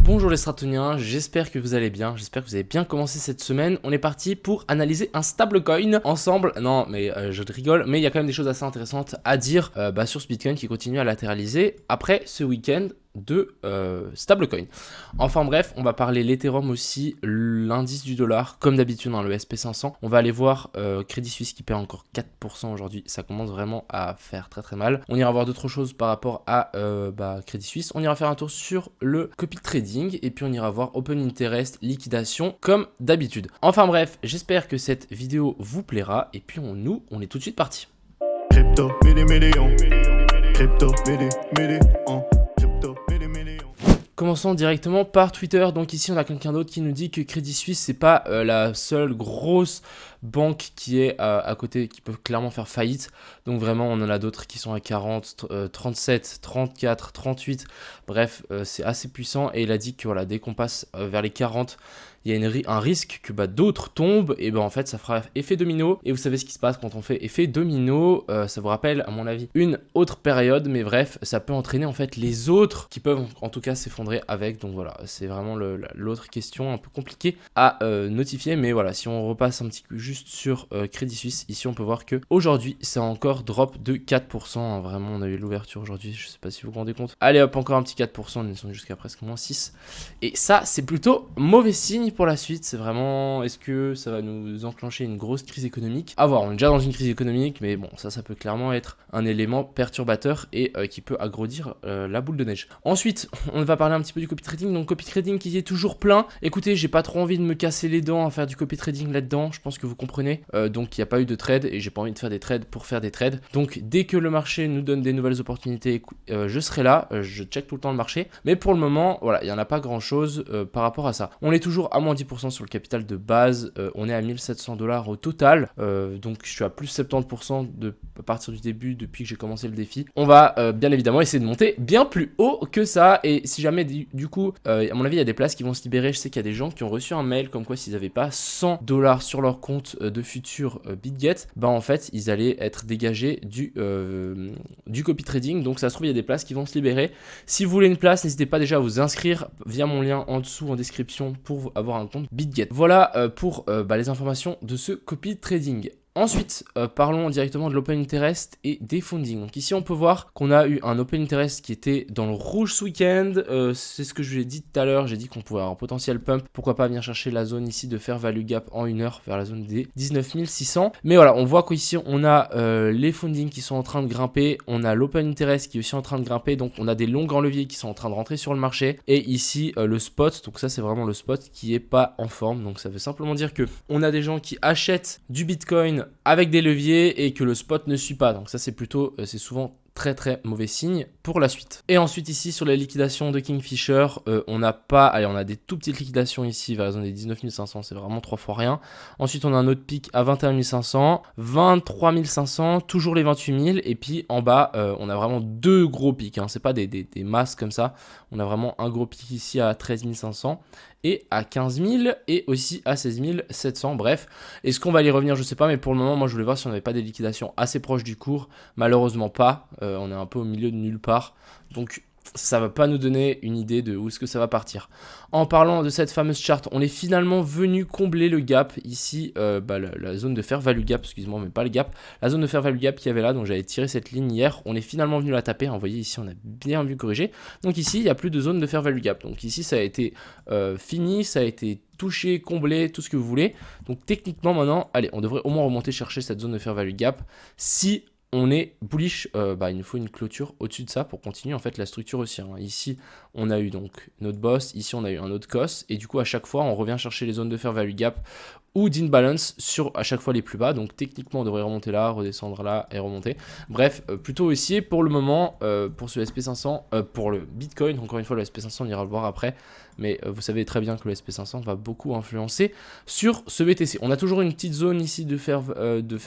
Bonjour les stratoniens, j'espère que vous allez bien, j'espère que vous avez bien commencé cette semaine. On est parti pour analyser un stablecoin ensemble. Non mais je rigole, mais il y a quand même des choses assez intéressantes à dire sur ce Bitcoin qui continue à latéraliser après ce week-end de stablecoin. Enfin bref, on va parler l'Ethereum aussi, l'indice du dollar, comme d'habitude dans le SP500. On va aller voir Crédit Suisse qui perd encore 4% aujourd'hui. Ça commence vraiment à faire très très mal. On ira voir d'autres choses par rapport à Crédit Suisse. On ira faire un tour sur le copy trading et puis on ira voir Open Interest, liquidation comme d'habitude. Enfin bref, j'espère que cette vidéo vous plaira et puis on est tout de suite parti. Crypto, million. Crypto, million. Commençons directement par Twitter. Donc ici on a quelqu'un d'autre qui nous dit que Crédit Suisse c'est pas la seule grosse banque qui est à côté, qui peut clairement faire faillite. Donc vraiment on en a d'autres qui sont à 40, 37, 34, 38. Bref, c'est assez puissant et il a dit que voilà, dès qu'on passe vers les 40, il y a un risque que d'autres tombent et en fait ça fera effet domino. Et vous savez ce qui se passe quand on fait effet domino, ça vous rappelle à mon avis une autre période, mais bref, ça peut entraîner en fait les autres qui peuvent en tout cas s'effondrer avec. Donc voilà, c'est vraiment l'autre question un peu compliquée à notifier, mais voilà, si on repasse un petit peu juste sur Crédit Suisse, ici on peut voir que aujourd'hui c'est encore drop de 4%, hein. Vraiment on a eu l'ouverture aujourd'hui, je sais pas si vous vous rendez compte. Allez hop, encore un petit 4%, on est jusqu'à presque moins 6. Et ça c'est plutôt mauvais signe pour la suite. C'est vraiment, est-ce que ça va nous enclencher une grosse crise économique? À voir, on est déjà dans une crise économique, mais bon, ça peut clairement être un élément perturbateur et qui peut agrandir la boule de neige. Ensuite, on va parler un petit peu du copy trading. Donc copy trading qui est toujours plein. Écoutez, j'ai pas trop envie de me casser les dents à faire du copy trading là-dedans, je pense que vous comprenez. Donc il n'y a pas eu de trade et j'ai pas envie de faire des trades pour faire des trades. Donc dès que le marché nous donne des nouvelles opportunités, je serai là, je check tout le temps le marché. Mais pour le moment, voilà, il n'y en a pas grand-chose par rapport à ça. On est toujours à moins 10% sur le capital de base, on est à 1700 $ au total, donc je suis à plus 70% à partir du début depuis que j'ai commencé le défi. On va bien évidemment essayer de monter bien plus haut que ça, et si jamais du coup à mon avis il y a des places qui vont se libérer. Je sais qu'il y a des gens qui ont reçu un mail comme quoi s'ils n'avaient pas 100 $ sur leur compte de futur BitGet, en fait ils allaient être dégagés du copy trading. Donc ça se trouve il y a des places qui vont se libérer. Si vous voulez une place, n'hésitez pas déjà à vous inscrire via mon lien en dessous en description pour avoir un compte BitGet. Voilà pour les informations de ce copy trading. Ensuite, parlons directement de l'Open Interest et des funding. Donc ici, on peut voir qu'on a eu un Open Interest qui était dans le rouge ce week-end. C'est ce que je vous ai dit tout à l'heure. J'ai dit qu'on pouvait avoir un potentiel pump. Pourquoi pas venir chercher la zone ici de fair value gap en 1 heure vers la zone des 19 600. Mais voilà, on voit qu'ici, on a les funding qui sont en train de grimper. On a l'Open Interest qui est aussi en train de grimper. Donc, on a des longs grands leviers qui sont en train de rentrer sur le marché. Et ici, le spot. Donc ça, c'est vraiment le spot qui est pas en forme. Donc ça veut simplement dire que on a des gens qui achètent du Bitcoin avec des leviers et que le spot ne suit pas. Donc ça c'est souvent très mauvais signe pour la suite. Et ensuite ici sur les liquidations de Kingfisher, on a des tout petites liquidations ici vers la zone des 19 500, c'est vraiment 3 fois rien. Ensuite on a un autre pic à 21 500, 23 500, toujours les 28 000, et puis en bas on a vraiment deux gros pics, hein. C'est pas des masses comme ça, on a vraiment un gros pic ici à 13 500 et à 15 000 et aussi à 16 700. Bref, est-ce qu'on va y revenir? Je sais pas, mais pour le moment moi je voulais voir si on n'avait pas des liquidations assez proches du cours. Malheureusement pas, on est un peu au milieu de nulle part, donc ça va pas nous donner une idée de où est-ce que ça va partir. En parlant de cette fameuse charte, on est finalement venu combler le gap ici, la zone de fair value gap, excuse-moi, mais pas le gap, la zone de fair value gap qu'il y avait là. Donc j'avais tiré cette ligne hier, on est finalement venu la taper, hein. Vous voyez ici on a bien vu corriger. Donc ici il n'y a plus de zone de fair value gap, donc ici ça a été fini, ça a été touché, comblé, tout ce que vous voulez. Donc techniquement maintenant, allez, on devrait au moins remonter chercher cette zone de fair value gap. Si on est bullish, il nous faut une clôture au-dessus de ça pour continuer en fait la structure haussière, hein. Ici on a eu donc notre boss, ici on a eu un autre cos, et du coup à chaque fois on revient chercher les zones de fair value gap ou d'imbalance sur à chaque fois les plus bas. Donc techniquement on devrait remonter là, redescendre là et remonter. Bref, plutôt haussier pour le moment pour ce SP500, pour le Bitcoin. Encore une fois le SP500 on ira le voir après, mais vous savez très bien que le SP500 va beaucoup influencer sur ce BTC. On a toujours une petite zone ici de fair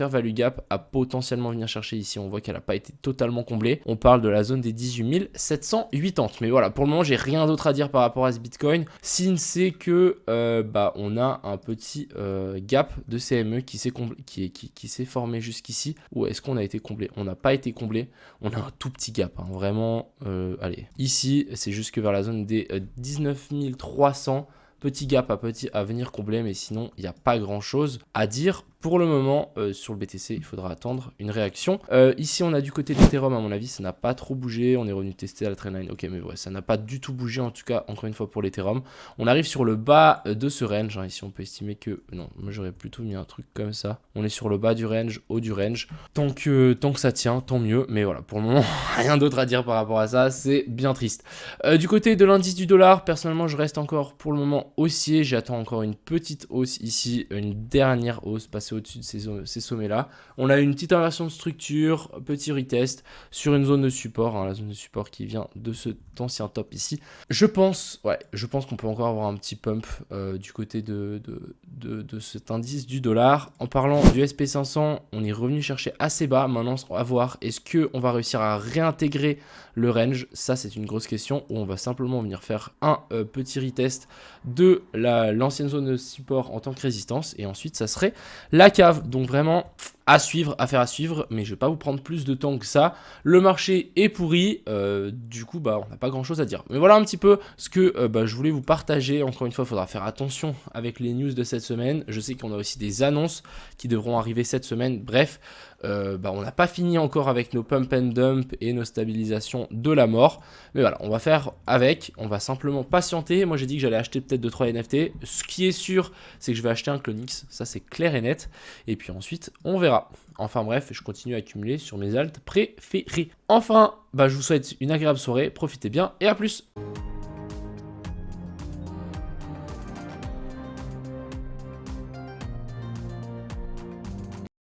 value gap à potentiellement venir chercher. Ici on voit qu'elle n'a pas été totalement comblée, on parle de la zone des 18 780. Mais voilà, pour le moment j'ai rien d'autre à dire par rapport à ce Bitcoin, si c'est que on a un petit gap de CME qui s'est formé jusqu'ici. Ou est-ce qu'on a été comblé? On n'a pas été comblé. On a un tout petit gap, hein, vraiment. Allez, ici, c'est jusque vers la zone des 19 300. Petit gap à venir combler, mais sinon, il n'y a pas grand-chose à dire. Pour le moment, sur le BTC, il faudra attendre une réaction. Ici, on a du côté de l'Ethereum, à mon avis, ça n'a pas trop bougé. On est revenu tester à la trendline. Ok, mais ouais, ça n'a pas du tout bougé, en tout cas, encore une fois, pour l'Ethereum. On arrive sur le bas de ce range. Hein. Ici, on peut estimer que... Non, moi, j'aurais plutôt mis un truc comme ça. On est sur le bas du range, haut du range. Tant que ça tient, tant mieux. Mais voilà, pour le moment, rien d'autre à dire par rapport à ça. C'est bien triste. Du côté de l'indice du dollar, personnellement, je reste encore, pour le moment, haussier. J'attends encore une petite hausse ici. Une dernière hausse passée au-dessus de ces sommets-là. On a une petite inversion de structure, petit retest sur une zone de support, hein, la zone de support qui vient de cet ancien top ici. Je pense qu'on peut encore avoir un petit pump du côté de cet indice du dollar. En parlant du SP500, on est revenu chercher assez bas. Maintenant, on va voir, est-ce qu'on va réussir à réintégrer le range? Ça, c'est une grosse question, où on va simplement venir faire un petit retest de l'ancienne zone de support en tant que résistance, et ensuite, ça serait la cave. Donc vraiment affaire à suivre, mais je vais pas vous prendre plus de temps que ça. Le marché est pourri, du coup on n'a pas grand chose à dire. Mais voilà un petit peu ce que je voulais vous partager. Encore une fois, il faudra faire attention avec les news de cette semaine. Je sais qu'on a aussi des annonces qui devront arriver cette semaine. Bref, on n'a pas fini encore avec nos pump and dump et nos stabilisations de la mort. Mais voilà, on va faire avec, on va simplement patienter. Moi j'ai dit que j'allais acheter peut-être 2-3 NFT. Ce qui est sûr, c'est que je vais acheter un Clonix, ça c'est clair et net. Et puis ensuite, on verra. Enfin bref, je continue à accumuler sur mes alts préférés. Enfin, je vous souhaite une agréable soirée, profitez bien et à plus.